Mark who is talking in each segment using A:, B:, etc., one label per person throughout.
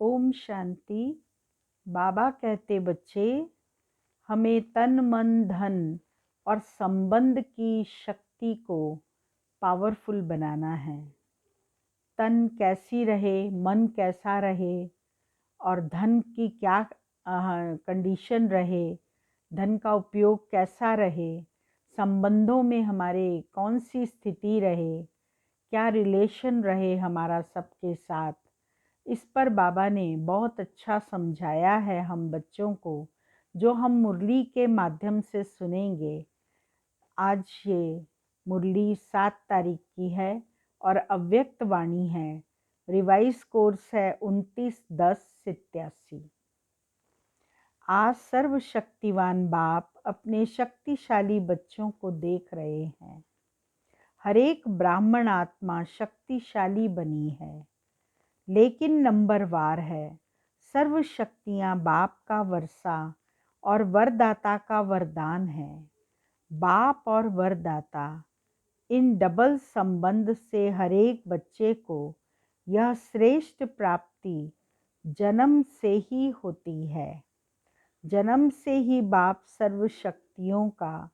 A: ओम शांति। बाबा कहते बच्चे, हमें तन मन धन और संबंध की शक्ति को पावरफुल बनाना है। तन कैसी रहे, मन कैसा रहे और धन की क्या कंडीशन रहे, धन का उपयोग कैसा रहे, संबंधों में हमारे कौन सी स्थिति रहे, क्या रिलेशन रहे हमारा सबके साथ, इस पर बाबा ने बहुत अच्छा समझाया है हम बच्चों को, जो हम मुरली के माध्यम से सुनेंगे। आज ये मुरली 7 तारीख की है और अव्यक्त वाणी है। रिवाइज कोर्स है 29/10/87। आज सर्वशक्तिवान बाप अपने शक्तिशाली बच्चों को देख रहे हैं। हर एक ब्राह्मण आत्मा शक्तिशाली बनी है, लेकिन नंबरवार है। सर्व शक्तियाँ बाप का वर्षा और वरदाता का वरदान है। बाप और वरदाता, इन डबल संबंध से हर एक बच्चे को यह श्रेष्ठ प्राप्ति जन्म से ही होती है। जन्म से ही बाप सर्व शक्तियों का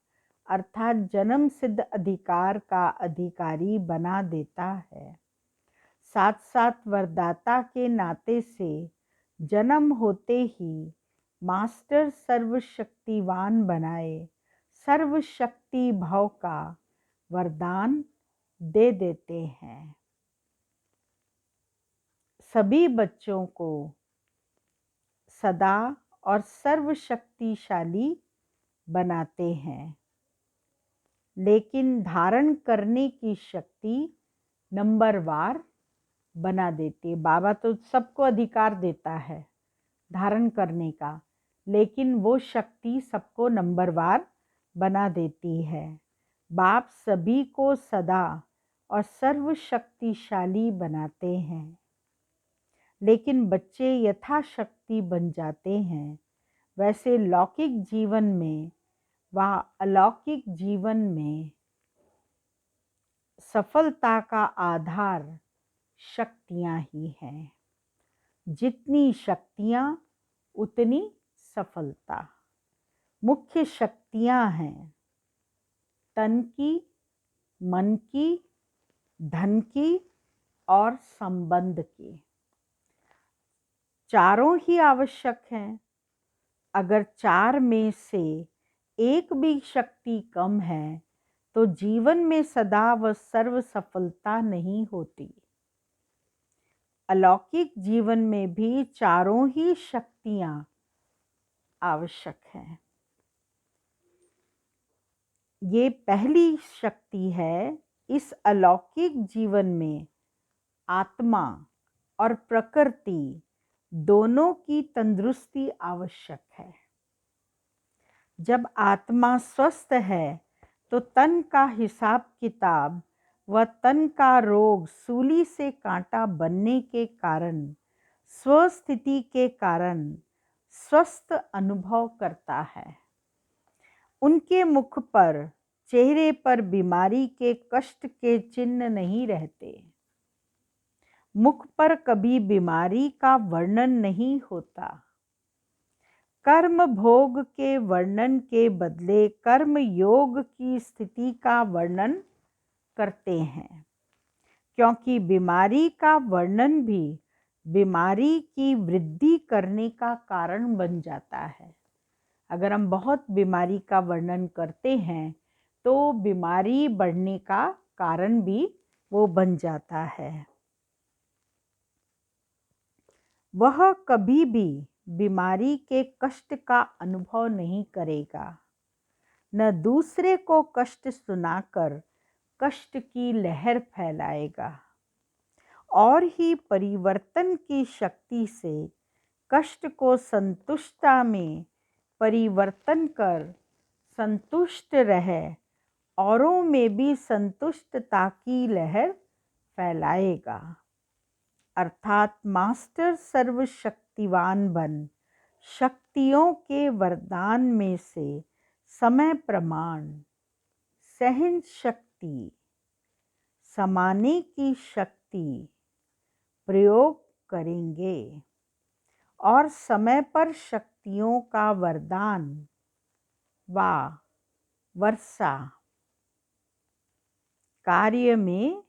A: अर्थात जन्म सिद्ध अधिकार का अधिकारी बना देता है। साथ साथ वरदाता के नाते से जन्म होते ही मास्टर सर्वशक्तिवान बनाए सर्वशक्ति भाव का वरदान दे देते हैं। सभी बच्चों को सदा और सर्वशक्तिशाली बनाते हैं, लेकिन धारण करने की शक्ति नंबरवार बना देती है। बाबा तो सबको अधिकार देता है धारण करने का, लेकिन वो शक्ति सबको नंबरवार बना देती है। बाप सभी को सदा और सर्वशक्तिशाली बनाते हैं, लेकिन बच्चे यथाशक्ति बन जाते हैं। वैसे लौकिक जीवन में व अलौकिक जीवन में सफलता का आधार शक्तियाँ ही हैं। जितनी शक्तियाँ उतनी सफलता। मुख्य शक्तियाँ हैं तन की, मन की, धन की और संबंध की। चारों ही आवश्यक हैं। अगर 4 में से एक भी शक्ति कम है तो जीवन में सदा व सर्व सफलता नहीं होती। अलौकिक जीवन में भी चारों ही शक्तियाँ आवश्यक हैं। ये पहली शक्ति है। इस अलौकिक जीवन में आत्मा और प्रकृति दोनों की तंदुरुस्ती आवश्यक है। जब आत्मा स्वस्थ है तो तन का हिसाब किताब व तन का रोग सूली से कांटा बनने के कारण स्वस्थिति के कारण स्वस्थ अनुभव करता है। उनके मुख पर, चेहरे पर बीमारी के कष्ट के चिन्ह नहीं रहते। मुख पर कभी बीमारी का वर्णन नहीं होता। कर्म भोग के वर्णन के बदले कर्म योग की स्थिति का वर्णन करते हैं, क्योंकि बीमारी का वर्णन भी बीमारी की वृद्धि करने का कारण बन जाता है। अगर हम बहुत बीमारी का वर्णन करते हैं तो बीमारी बढ़ने का कारण भी वो बन जाता है। वह कभी भी बीमारी के कष्ट का अनुभव नहीं करेगा, न दूसरे को कष्ट सुनाकर कष्ट की लहर फैलाएगा। और ही परिवर्तन की शक्ति से कष्ट को संतुष्टता में परिवर्तन कर संतुष्ट रहे, औरों में भी संतुष्टता की लहर फैलाएगा। अर्थात मास्टर सर्वशक्तिवान बन शक्तियों के वरदान में से समय प्रमाण, सहन शक्ति, समाने की शक्ति प्रयोग करेंगे। और समय पर शक्तियों का वरदान वा वर्षा कार्य में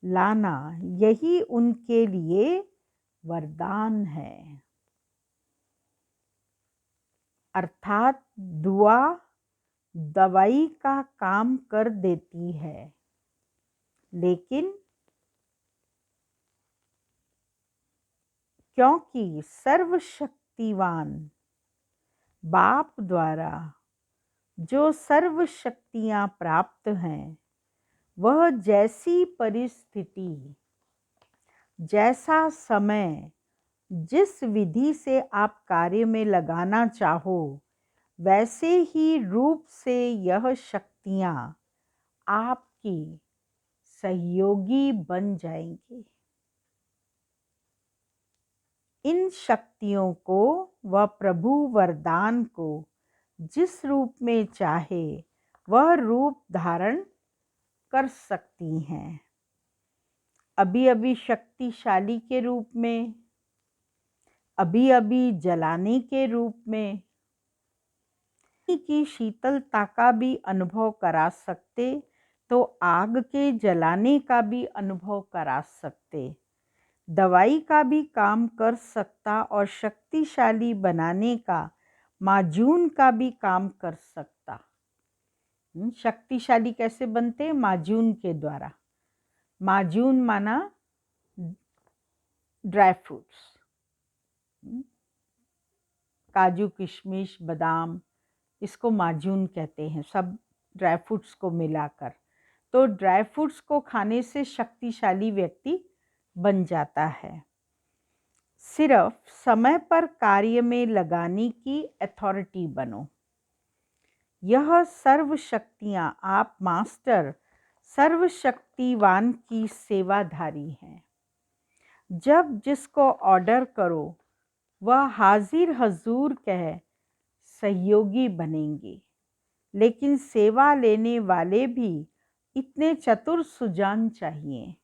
A: लाना, यही उनके लिए वरदान है। अर्थात दुआ दवाई का काम कर देती है, लेकिन क्योंकि सर्वशक्तिवान बाप द्वारा जो सर्व शक्तियां प्राप्त हैं, वह जैसी परिस्थिति, जैसा समय, जिस विधि से आप कार्य में लगाना चाहो, वैसे ही रूप से यह शक्तियां आपकी सहयोगी बन जाएंगी। इन शक्तियों को वह प्रभु वरदान को जिस रूप में चाहे वह रूप धारण कर सकती हैं। अभी अभी शक्तिशाली के रूप में, अभी अभी जलाने के रूप में, की शीतलता का भी अनुभव करा सकते तो आग के जलाने का भी अनुभव करा सकते। दवाई का भी काम कर सकता और शक्तिशाली बनाने का, माजून का भी काम कर सकता। शक्तिशाली कैसे बनते? माजून के द्वारा। माजून माना ड्राई फ्रूट्स, काजू, किशमिश, बादाम, इसको माजून कहते हैं, सब ड्राई फ्रूट्स को मिलाकर। तो ड्राई फ्रूट्स को खाने से शक्तिशाली व्यक्ति बन जाता है। सिर्फ समय पर कार्य में लगाने की अथॉरिटी बनो। यह सर्व शक्तियाँ आप मास्टर सर्वशक्तिवान की सेवाधारी हैं। जब जिसको ऑर्डर करो वह हाजिर हजूर कह सहयोगी बनेंगे। लेकिन सेवा लेने वाले भी इतने चतुर सुजान चाहिए।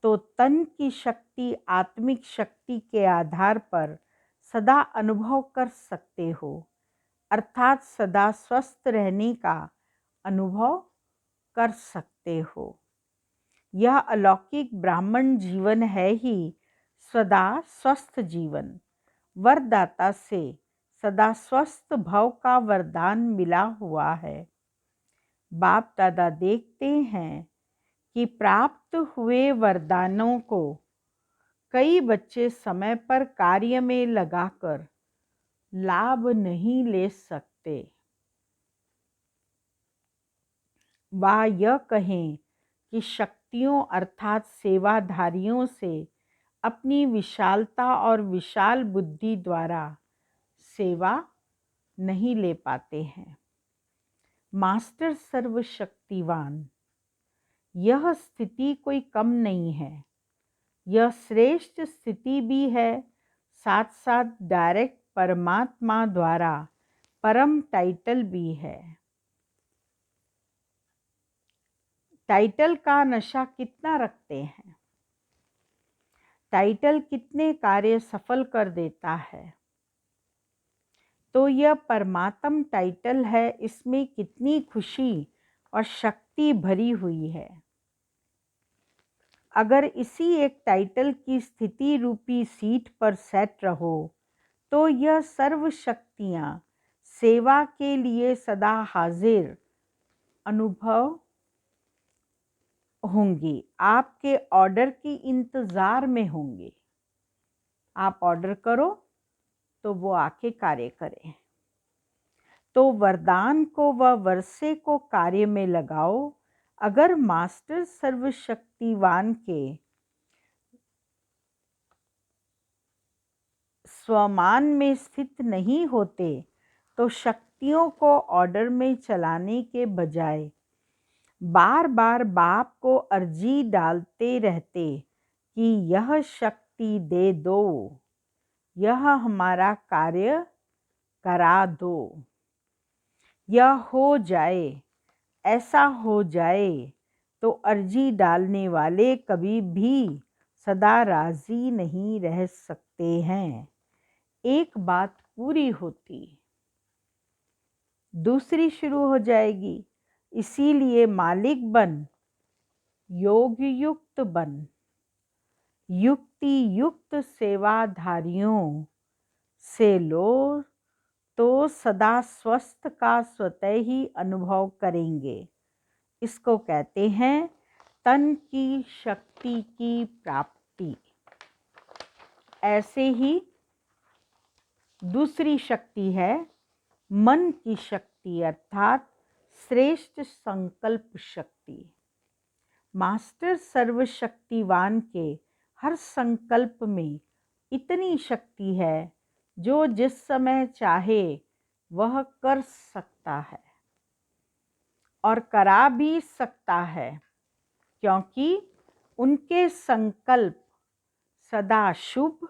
A: तो तन की शक्ति आत्मिक शक्ति के आधार पर सदा अनुभव कर सकते हो, अर्थात सदा स्वस्थ रहने का अनुभव कर सकते हो। यह अलौकिक ब्राह्मण जीवन है ही सदा स्वस्थ जीवन। वरदाता से सदा स्वस्थ भव का वरदान मिला हुआ है। बाप दादा देखते हैं कि प्राप्त हुए वरदानों को कई बच्चे समय पर कार्य में लगाकर लाभ नहीं ले सकते। वा यह कहें कि शक्तियों अर्थात सेवाधारियों से अपनी विशालता और विशाल बुद्धि द्वारा सेवा नहीं ले पाते हैं। मास्टर सर्वशक्तिवान, यह स्थिति कोई कम नहीं है, यह श्रेष्ठ स्थिति भी है, साथ साथ डायरेक्ट परमात्मा द्वारा परम टाइटल भी है। टाइटल का नशा कितना रखते हैं? टाइटल कितने कार्य सफल कर देता है? तो यह परमात्म टाइटल है, इसमें कितनी खुशी और शक्ति भरी हुई है। अगर इसी एक टाइटल की स्थिति रूपी सीट पर सेट रहो तो यह सर्व शक्तियाँ सेवा के लिए सदा हाजिर अनुभव होंगी, आपके ऑर्डर की इंतज़ार में होंगे। आप ऑर्डर करो तो वो आके कार्य करें। तो वरदान को व वर्षे को कार्य में लगाओ। अगर मास्टर सर्वशक्तिवान के स्वमान में स्थित नहीं होते तो शक्तियों को ऑर्डर में चलाने के बजाय बार बार बाप को अर्जी डालते रहते कि यह शक्ति दे दो, यह हमारा कार्य करा दो, यह हो जाए, ऐसा हो जाए, तो अर्जी डालने वाले कभी भी सदा राजी नहीं रह सकते हैं। एक बात पूरी होती, दूसरी शुरू हो जाएगी। इसीलिए मालिक बन, योग युक्त बन, युक्ति युक्त सेवाधारियों से लो तो सदा स्वस्थ का स्वतः ही अनुभव करेंगे। इसको कहते हैं तन की शक्ति की प्राप्ति। ऐसे ही दूसरी शक्ति है मन की शक्ति, अर्थात श्रेष्ठ संकल्प शक्ति। मास्टर सर्वशक्तिवान के हर संकल्प में इतनी शक्ति है जो जिस समय चाहे वह कर सकता है और करा भी सकता है, क्योंकि उनके संकल्प सदा शुभ,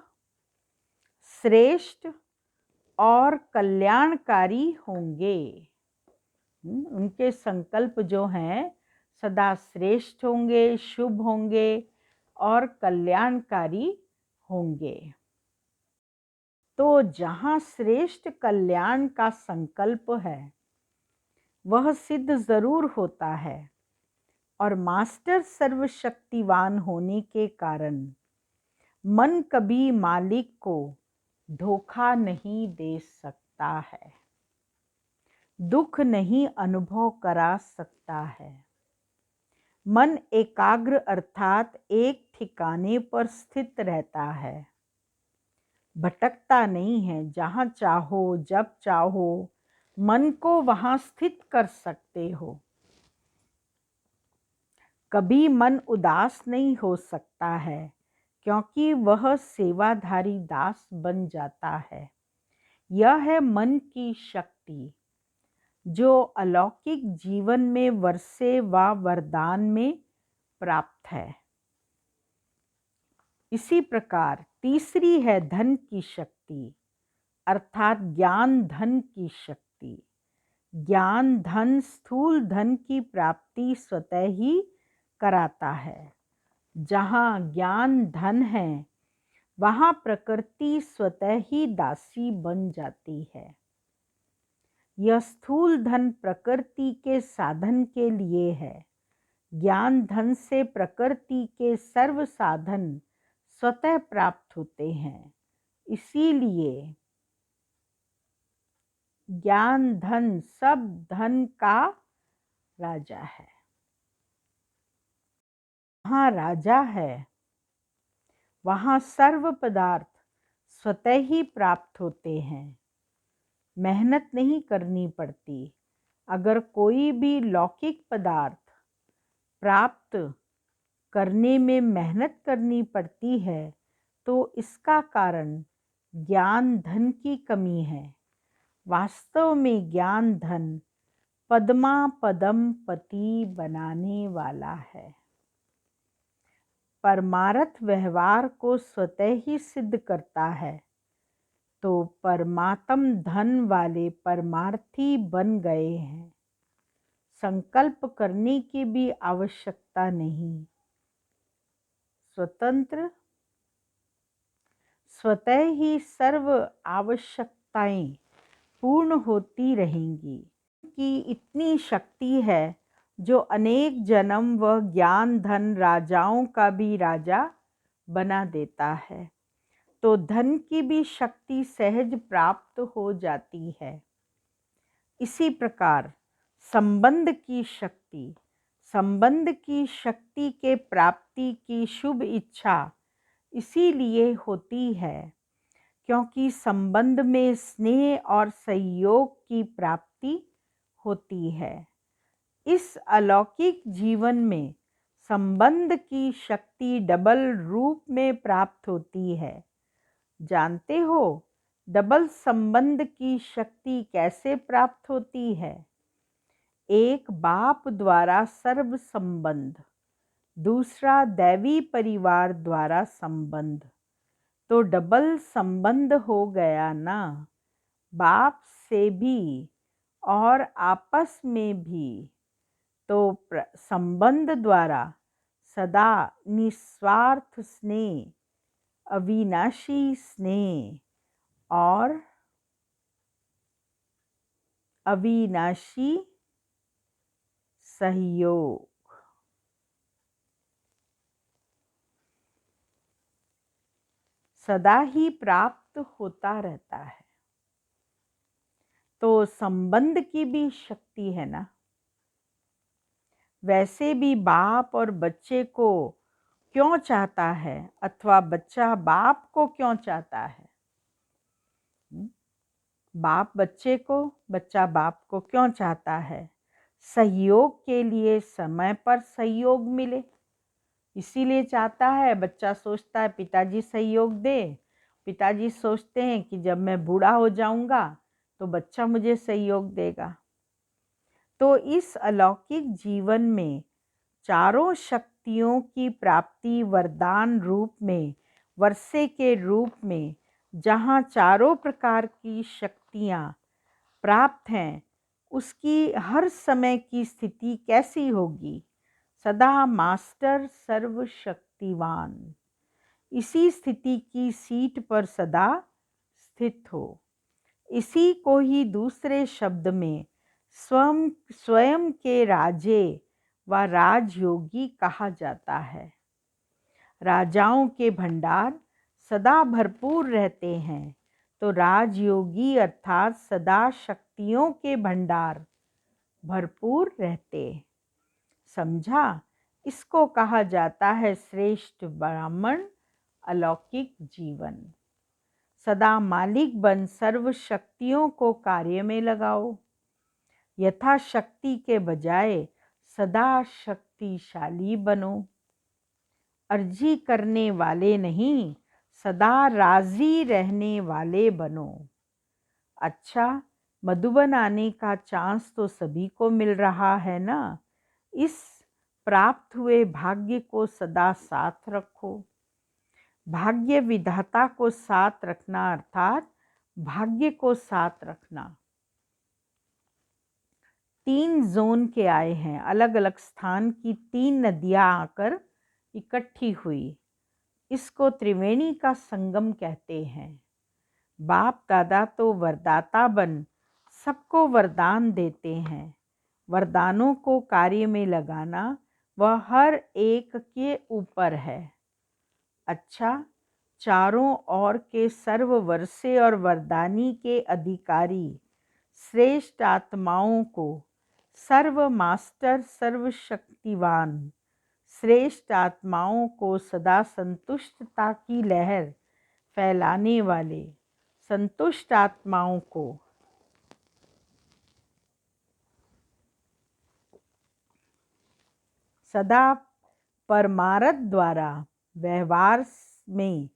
A: श्रेष्ठ और कल्याणकारी होंगे। उनके संकल्प जो हैं सदा श्रेष्ठ होंगे, शुभ होंगे और कल्याणकारी होंगे। तो जहाँ श्रेष्ठ कल्याण का संकल्प है वह सिद्ध जरूर होता है, और मास्टर सर्वशक्तिवान होने के कारण मन कभी मालिक को धोखा नहीं दे सकता है, दुख नहीं अनुभव करा सकता है। मन एकाग्र अर्थात एक ठिकाने पर स्थित रहता है, भटकता नहीं है। जहाँ चाहो जब चाहो मन को वहाँ स्थित कर सकते हो। कभी मन उदास नहीं हो सकता है, क्योंकि वह सेवाधारी दास बन जाता है। यह है मन की शक्ति जो अलौकिक जीवन में वर्षे व वरदान में प्राप्त है। इसी प्रकार तीसरी है धन की शक्ति, अर्थात ज्ञान धन की शक्ति। ज्ञान धन स्थूल धन की प्राप्ति स्वतः ही कराता है। जहाँ ज्ञान धन है वहाँ प्रकृति स्वतः ही दासी बन जाती है। यह स्थूल धन प्रकृति के साधन के लिए है। ज्ञान धन से प्रकृति के सर्व साधन स्वतः प्राप्त होते हैं। इसीलिए ज्ञान धन सब धन का राजा है। वहाँ राजा है वहाँ सर्व पदार्थ स्वतः ही प्राप्त होते हैं, मेहनत नहीं करनी पड़ती। अगर कोई भी लौकिक पदार्थ प्राप्त करने में मेहनत करनी पड़ती है तो इसका कारण ज्ञान धन की कमी है। वास्तव में ज्ञान धन पद्मा पदम पति बनाने वाला है। परमार्थ व्यवहार को स्वतः ही सिद्ध करता है। तो परमात्म धन वाले परमार्थी बन गए हैं। संकल्प करने की भी आवश्यकता नहीं। स्वतंत्र स्वतः ही सर्व आवश्यकताएं पूर्ण होती रहेंगी। कि इतनी शक्ति है जो अनेक जन्म व ज्ञान धन राजाओं का भी राजा बना देता है। तो धन की भी शक्ति सहज प्राप्त हो जाती है। इसी प्रकार संबंध की शक्ति के प्राप्ति की शुभ इच्छा इसीलिए होती है क्योंकि संबंध में स्नेह और सहयोग की प्राप्ति होती है। इस अलौकिक जीवन में संबंध की शक्ति डबल रूप में प्राप्त होती है। जानते हो डबल संबंध की शक्ति कैसे प्राप्त होती है? एक बाप द्वारा सर्व संबंध, दूसरा दैवी परिवार द्वारा संबंध, तो डबल संबंध हो गया ना। बाप से भी और आपस में भी। तो संबंध द्वारा सदा निस्वार्थ स्नेह, अविनाशी स्नेह और अविनाशी सहयोग। सदा ही प्राप्त होता रहता है। तो संबंध की भी शक्ति है ना। वैसे भी बाप और बच्चे को क्यों चाहता है अथवा बच्चा बाप को क्यों चाहता है? बाप बच्चे को, बच्चा बाप को क्यों चाहता है? सहयोग के लिए, समय पर सहयोग मिले, इसीलिए चाहता है। बच्चा सोचता है पिताजी सहयोग दे, पिताजी सोचते हैं कि जब मैं बूढ़ा हो जाऊंगा तो बच्चा मुझे सहयोग देगा। तो इस अलौकिक जीवन में चारों शक्तियों की प्राप्ति वरदान रूप में, वर्षे के रूप में, जहाँ चारों प्रकार की शक्तियाँ प्राप्त हैं, उसकी हर समय की स्थिति कैसी होगी? सदा मास्टर सर्वशक्तिवान इसी स्थिति की सीट पर सदा स्थित हो। इसी को ही दूसरे शब्द में स्वयं के राजे व राजयोगी कहा जाता है। राजाओं के भंडार सदा भरपूर रहते हैं, तो राजयोगी अर्थात सदा शक्तियों के भंडार भरपूर रहते। समझा? इसको कहा जाता है श्रेष्ठ ब्राह्मण अलौकिक जीवन। सदा मालिक बन सर्व शक्तियों को कार्य में लगाओ। यथाशक्ति के बजाय सदा शक्तिशाली बनो। अर्जी करने वाले नहीं, सदा राजी रहने वाले बनो। अच्छा, मधुबन आने का चांस तो सभी को मिल रहा है ना। इस प्राप्त हुए भाग्य को सदा साथ रखो। भाग्य विधाता को साथ रखना अर्थात भाग्य को साथ रखना। 3 जोन के आए हैं, अलग अलग स्थान की 3 नदियां आकर इकट्ठी हुई। इसको त्रिवेणी का संगम कहते हैं। बाप दादा तो वरदाता बन सबको वरदान देते हैं। वरदानों को कार्य में लगाना वह हर एक के ऊपर है। अच्छा, चारों ओर के सर्ववर्षे और वरदानी के अधिकारी श्रेष्ठ आत्माओं को सर्व मास्टर सर्वशक्तिवान श्रेष्ठ आत्माओं को सदा संतुष्टता की लहर फैलाने वाले संतुष्ट आत्माओं को सदा परमार्थ द्वारा व्यवहार में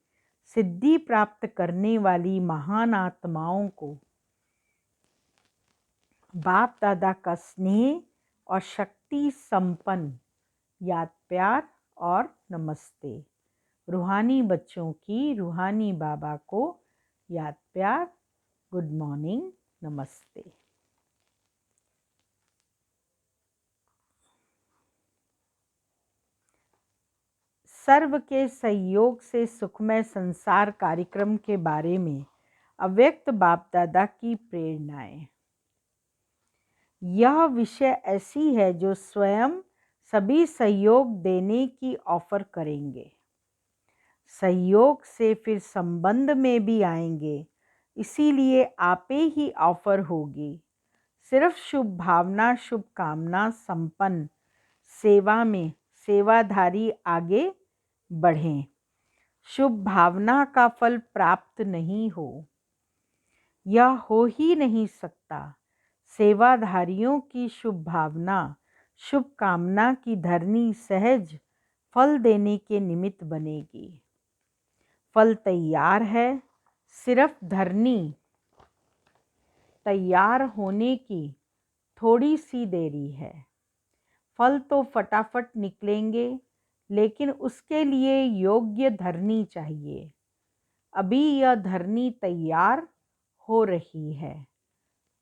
A: सिद्धि प्राप्त करने वाली महान आत्माओं को बाप दादा का स्नेह और शक्ति संपन्न याद प्यार और नमस्ते। रूहानी बच्चों की रूहानी बाबा को याद प्यार, गुड मॉर्निंग, नमस्ते। सर्व के सहयोग से सुखमय संसार कार्यक्रम के बारे में अव्यक्त बाप दादा की प्रेरणाएं। यह विषय ऐसी है जो स्वयं सभी सहयोग देने की ऑफर करेंगे। सहयोग से फिर संबंध में भी आएंगे, इसीलिए आपे ही ऑफर होगी। सिर्फ शुभ भावना, शुभकामना संपन्न सेवा में सेवाधारी आगे बढ़ें। शुभ भावना का फल प्राप्त नहीं हो, यह हो ही नहीं सकता। सेवाधारियों की शुभ भावना, शुभकामना की धरनी सहज फल देने के निमित्त बनेगी। फल तैयार है, सिर्फ धरनी तैयार होने की थोड़ी सी देरी है। फल तो फटाफट निकलेंगे, लेकिन उसके लिए योग्य धरनी चाहिए। अभी यह धरनी तैयार हो रही है।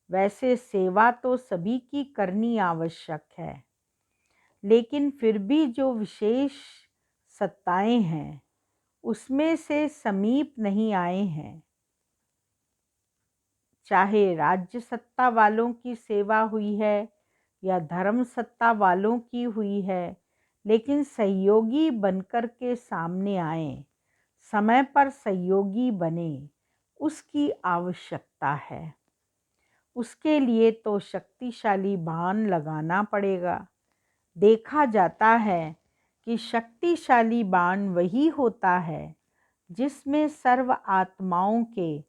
A: वैसे सेवा तो सभी की करनी आवश्यक है, लेकिन फिर भी जो विशेष सत्ताएं हैं उसमें से समीप नहीं आए हैं। चाहे राज्य सत्ता वालों की सेवा हुई है या धर्म सत्ता वालों की हुई है, लेकिन सहयोगी बनकर के सामने आए, समय पर सहयोगी बने, उसकी आवश्यकता है। उसके लिए तो शक्तिशाली बाण लगाना पड़ेगा। देखा जाता है कि शक्तिशाली बाण वही होता है जिसमें सर्व आत्माओं के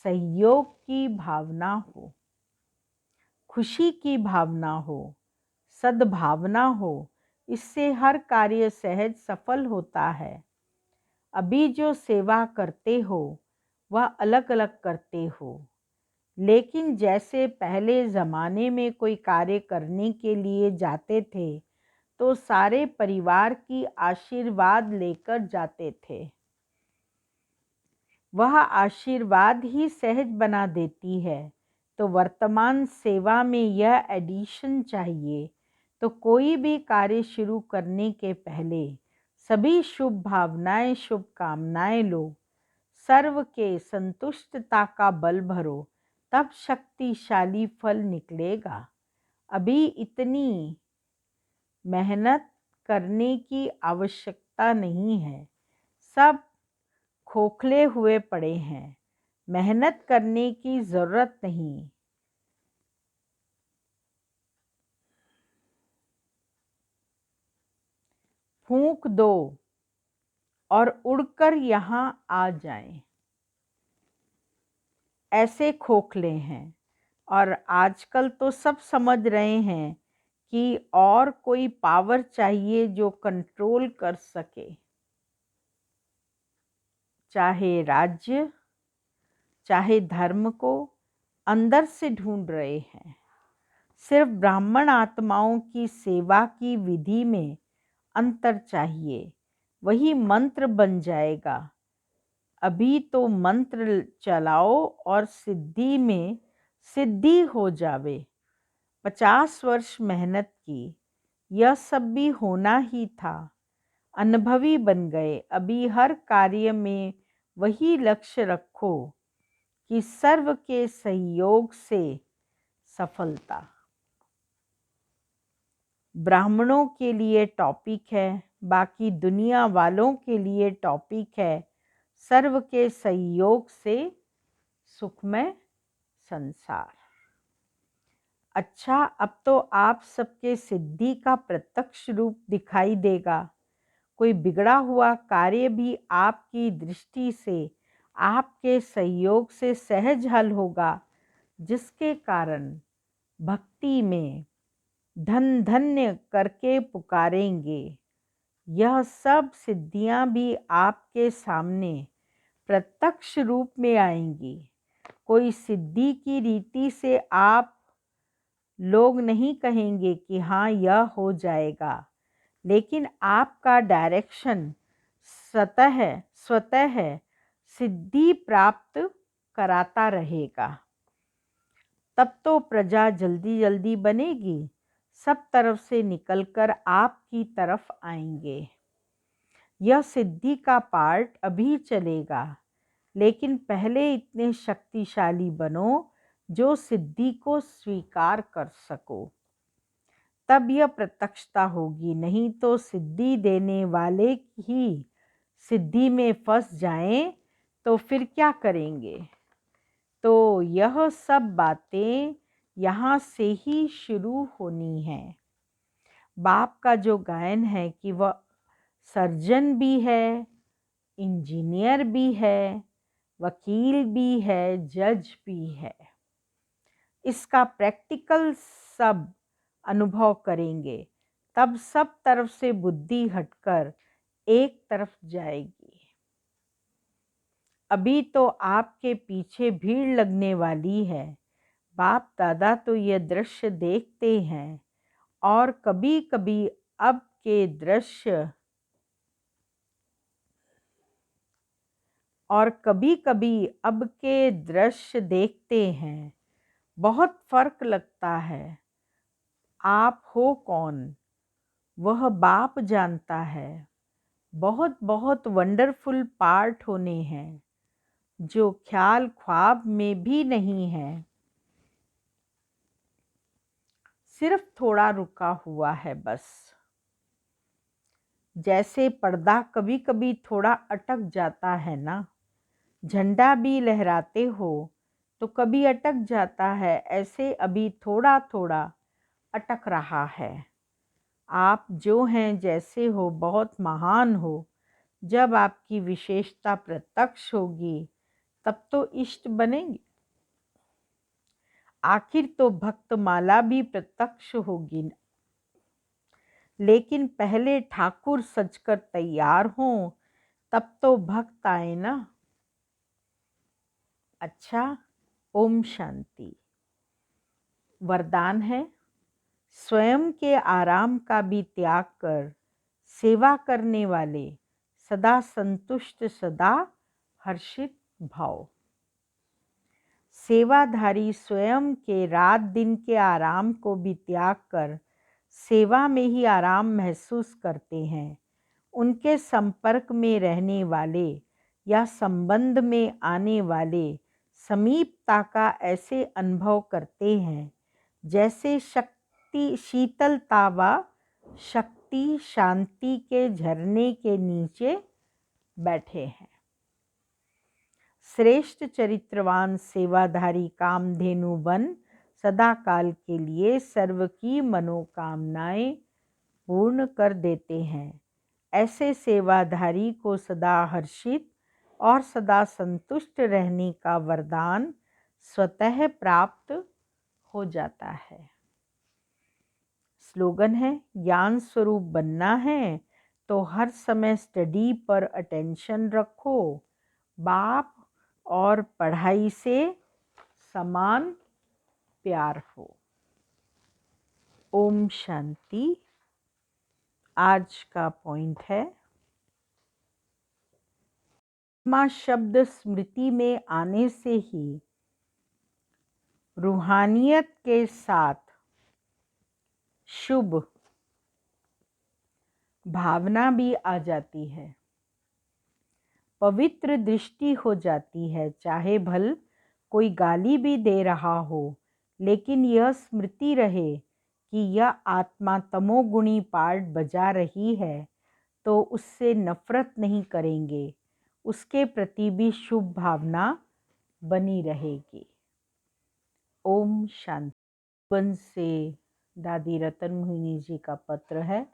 A: सहयोग की भावना हो, खुशी की भावना हो, सद्भावना हो। इससे हर कार्य सहज सफल होता है। अभी जो सेवा करते हो वह अलग अलग करते हो, लेकिन जैसे पहले ज़माने में कोई कार्य करने के लिए जाते थे तो सारे परिवार की आशीर्वाद लेकर जाते थे। वह आशीर्वाद ही सहज बना देती है। तो वर्तमान सेवा में यह एडिशन चाहिए। तो कोई भी कार्य शुरू करने के पहले सभी शुभ भावनाएं, शुभकामनाएं लो, सर्व के संतुष्टता का बल भरो, तब शक्तिशाली फल निकलेगा। अभी इतनी मेहनत करने की आवश्यकता नहीं है। सब खोखले हुए पड़े हैं, मेहनत करने की जरूरत नहीं। फूंक दो और उड़कर यहाँ आ जाएं। ऐसे खोखले हैं। और आजकल तो सब समझ रहे हैं कि और कोई पावर चाहिए जो कंट्रोल कर सके, चाहे राज्य चाहे धर्म को अंदर से ढूंढ रहे हैं। सिर्फ ब्राह्मण आत्माओं की सेवा की विधि में अंतर चाहिए, वही मंत्र बन जाएगा। अभी तो मंत्र चलाओ और सिद्धि में सिद्धि हो जावे। 50 वर्ष मेहनत की, यह सब भी होना ही था। अनुभवी बन गए। अभी हर कार्य में वही लक्ष्य रखो कि सर्व के सहयोग से सफलता। ब्राह्मणों के लिए टॉपिक है, बाकी दुनिया वालों के लिए टॉपिक है सर्व के सहयोग से सुखमय संसार। अच्छा, अब तो आप सबके सिद्धि का प्रत्यक्ष रूप दिखाई देगा। कोई बिगड़ा हुआ कार्य भी आपकी दृष्टि से, आपके सहयोग से सहज हल होगा, जिसके कारण भक्ति में धन धन्य करके पुकारेंगे। यह सब सिद्धियां भी आपके सामने प्रत्यक्ष रूप में आएंगी। कोई सिद्धि की रीति से आप लोग नहीं कहेंगे कि हाँ यह हो जाएगा, लेकिन आपका डायरेक्शन स्वतः सिद्धि प्राप्त कराता रहेगा। तब तो प्रजा जल्दी जल्दी बनेगी, सब तरफ से निकलकर आपकी तरफ आएंगे। यह सिद्धि का पार्ट अभी चलेगा, लेकिन पहले इतने शक्तिशाली बनो जो सिद्धि को स्वीकार कर सको, तब यह प्रत्यक्षता होगी। नहीं तो सिद्धि देने वाले ही सिद्धि में फंस जाएं तो फिर क्या करेंगे। तो यह सब बातें यहाँ से ही शुरू होनी है। बाप का जो गायन है कि वह सर्जन भी है, इंजीनियर भी है, वकील भी है, जज भी है, इसका प्रैक्टिकल सब अनुभव करेंगे, तब सब तरफ से बुद्धि हटकर एक तरफ जाएगी। अभी तो आपके पीछे भीड़ लगने वाली है। बाप दादा तो यह दृश्य देखते हैं और कभी कभी अब के दृश्य देखते हैं, बहुत फर्क लगता है। आप हो कौन, वह बाप जानता है। बहुत बहुत वंडरफुल पार्ट होने हैं। जो ख्याल ख्वाब में भी नहीं है, सिर्फ थोड़ा रुका हुआ है बस। जैसे पर्दा कभी कभी थोड़ा अटक जाता है ना, झंडा भी लहराते हो तो कभी अटक जाता है, ऐसे अभी थोड़ा थोड़ा अटक रहा है। आप जो हैं जैसे हो बहुत महान हो। जब आपकी विशेषता प्रत्यक्ष होगी तब तो इष्ट बनेंगे। आखिर तो भक्तमाला भी प्रत्यक्ष होगी न। लेकिन पहले ठाकुर सजकर तैयार हों तब तो भक्त आए ना। अच्छा, ओम शांति। वरदान है, स्वयं के आराम का भी त्याग कर सेवा करने वाले सदा संतुष्ट, सदा हर्षित भाव। सेवाधारी स्वयं के रात दिन के आराम को भी त्याग कर सेवा में ही आराम महसूस करते हैं। उनके संपर्क में रहने वाले या संबंध में आने वाले समीपता का ऐसे अनुभव करते हैं जैसे शक्ति शीतलता व शक्ति शांति के झरने के नीचे बैठे हैं। श्रेष्ठ चरित्रवान सेवाधारी कामधेनु बन सदा काल के लिए सर्व की मनोकामनाएं पूर्ण कर देते हैं। ऐसे सेवाधारी को सदा हर्षित और सदा संतुष्ट रहने का वरदान स्वतः प्राप्त हो जाता है। स्लोगन है, ज्ञान स्वरूप बनना है तो हर समय स्टडी पर अटेंशन रखो। बाप और पढ़ाई से समान प्यार हो। ओम शांति। आज का पॉइंट है, आत्मा शब्द स्मृति में आने से ही रूहानियत के साथ शुभ भावना भी आ जाती है, पवित्र दृष्टि हो जाती है। चाहे भल कोई गाली भी दे रहा हो, लेकिन यह स्मृति रहे कि यह आत्मा तमोगुणी पार्ट बजा रही है तो उससे नफरत नहीं करेंगे, उसके प्रति भी शुभ भावना बनी रहेगी। ओम शांति। बन से दादी रतन मोहिनी जी का पत्र है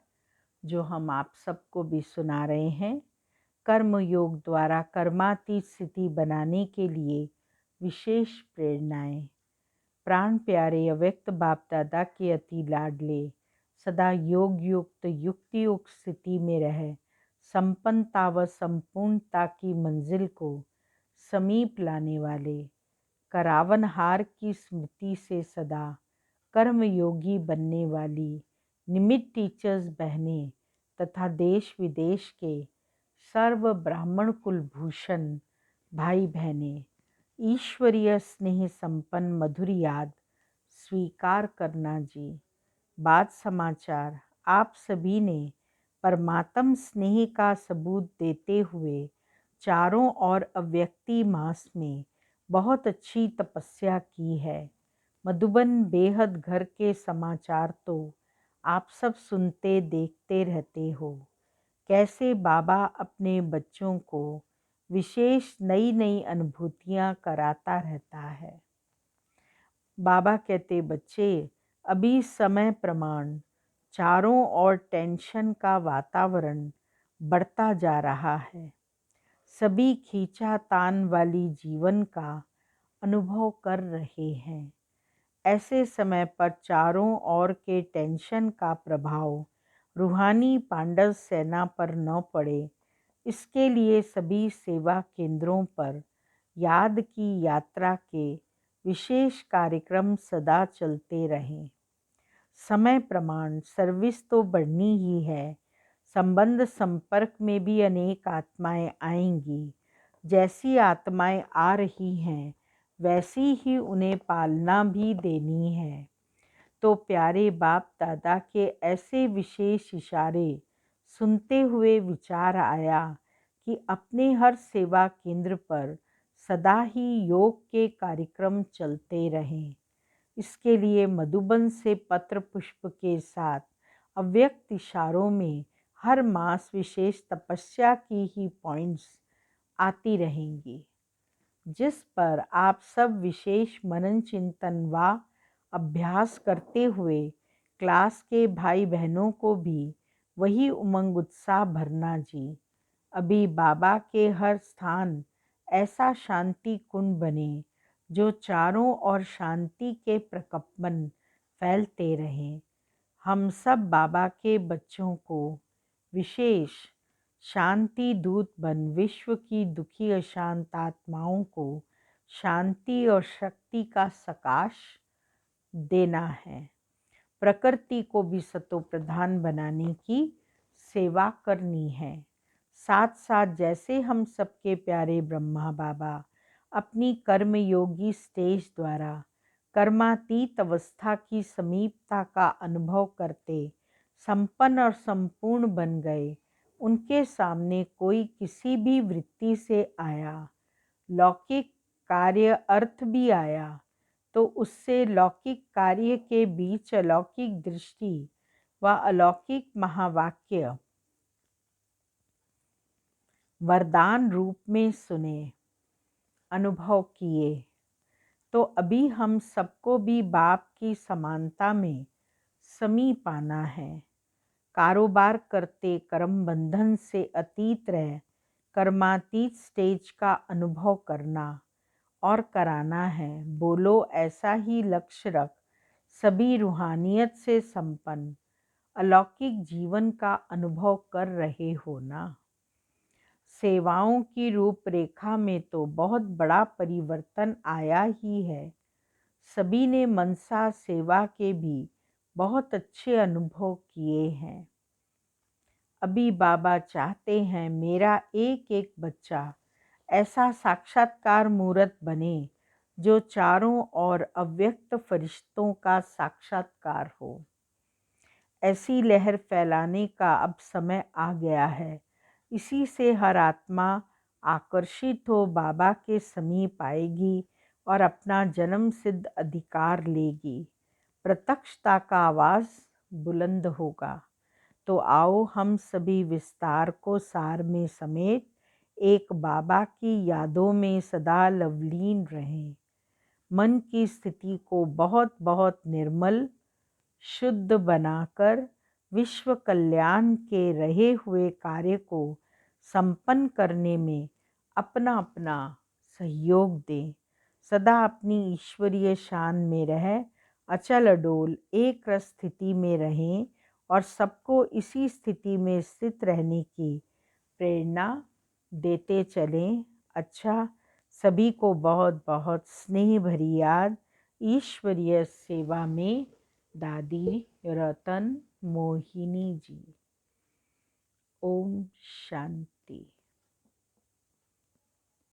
A: जो हम आप सबको भी सुना रहे हैं। कर्म योग द्वारा कर्मातीत स्थिति बनाने के लिए विशेष प्रेरणाएं। प्राण प्यारे अव्यक्त बाप दादा के अति लाडले सदा योग युक्त युक्ति युक्त स्थिति में रह संपन्नता व संपूर्णता की मंजिल को समीप लाने वाले करावनहार की स्मृति से सदा कर्मयोगी बनने वाली निमित्त टीचर्स बहनें तथा देश विदेश के सर्व ब्राह्मण कुलभूषण भाई बहनें ईश्वरीय स्नेह संपन्न मधुर याद स्वीकार करना जी। बात समाचार, आप सभी ने परमात्म स्नेह का सबूत देते हुए चारों ओर अव्यक्ति मास में बहुत अच्छी तपस्या की है। मधुबन बेहद घर के समाचार तो आप सब सुनते देखते रहते हो, कैसे बाबा अपने बच्चों को विशेष नई नई अनुभूतियाँ कराता रहता है। बाबा कहते, बच्चे अभी समय प्रमाण चारों ओर टेंशन का वातावरण बढ़ता जा रहा है। सभी खींचातान वाली जीवन का अनुभव कर रहे हैं। ऐसे समय पर चारों ओर के टेंशन का प्रभाव रूहानी पांडव सेना पर न पड़े, इसके लिए सभी सेवा केंद्रों पर याद की यात्रा के विशेष कार्यक्रम सदा चलते रहें। समय प्रमाण सर्विस तो बढ़नी ही है, संबंध संपर्क में भी अनेक आत्माएं आएंगी। जैसी आत्माएं आ रही हैं वैसी ही उन्हें पालना भी देनी है। तो प्यारे बाप दादा के ऐसे विशेष इशारे सुनते हुए विचार आया कि अपने हर सेवा केंद्र पर सदा ही योग के कार्यक्रम चलते रहें। इसके लिए मधुबन से पत्र पुष्प के साथ अव्यक्त इशारों में हर मास विशेष तपस्या की ही पॉइंट्स आती रहेंगी, जिस पर आप सब विशेष मनन चिंतन व अभ्यास करते हुए क्लास के भाई बहनों को भी वही उमंग उत्साह भरना जी। अभी बाबा के हर स्थान ऐसा शांति कुंड बने जो चारों ओर शांति के प्रकंपन फैलते रहें। हम सब बाबा के बच्चों को विशेष शांति दूत बन विश्व की दुखी अशांत आत्माओं को शांति और शक्ति का सकाश देना है। प्रकृति को भी सतो प्रधान बनाने की सेवा करनी है। साथ साथ जैसे हम सबके प्यारे ब्रह्मा बाबा अपनी कर्मयोगी स्टेज द्वारा कर्मातीत अवस्था की समीपता का अनुभव करते संपन्न और संपूर्ण बन गए, उनके सामने कोई किसी भी वृत्ति से आया, लौकिक कार्य अर्थ भी आया, तो उससे लौकिक कार्य के बीच अलौकिक दृष्टि व अलौकिक महावाक्य वरदान रूप में सुने, अनुभव किए, तो अभी हम सबको भी बाप की समानता में समीप आना है। कारोबार करते कर्म बंधन से अतीत रह कर्मातीत स्टेज का अनुभव करना और कराना है। बोलो ऐसा ही लक्ष्य रख, सभी रूहानियत से संपन्न अलौकिक जीवन का अनुभव कर रहे हो ना। सेवाओं की रूपरेखा में तो बहुत बड़ा परिवर्तन आया ही है। सभी ने मनसा सेवा के भी बहुत अच्छे अनुभव किए हैं। अभी बाबा चाहते हैं मेरा एक एक बच्चा ऐसा साक्षात्कार मूर्त बने जो चारों ओर अव्यक्त फरिश्तों का साक्षात्कार हो। ऐसी लहर फैलाने का अब समय आ गया है। इसी से हर आत्मा आकर्षित हो बाबा के समीप आएगी और अपना जन्म सिद्ध अधिकार लेगी। प्रत्यक्षता का आवाज़ बुलंद होगा। तो आओ हम सभी विस्तार को सार में समेत एक बाबा की यादों में सदा लवलीन रहें। मन की स्थिति को बहुत बहुत निर्मल शुद्ध बनाकर विश्व कल्याण के रहे हुए कार्य को संपन्न करने में अपना अपना सहयोग दें। सदा अपनी ईश्वरीय शान में रह अचल अडोल एक रस स्थिति में रहें और सबको इसी स्थिति में स्थित रहने की प्रेरणा देते चलें। अच्छा, सभी को बहुत बहुत स्नेह भरी याद। ईश्वरीय सेवा में दादी रतन मोहिनी जी। ओम शांति।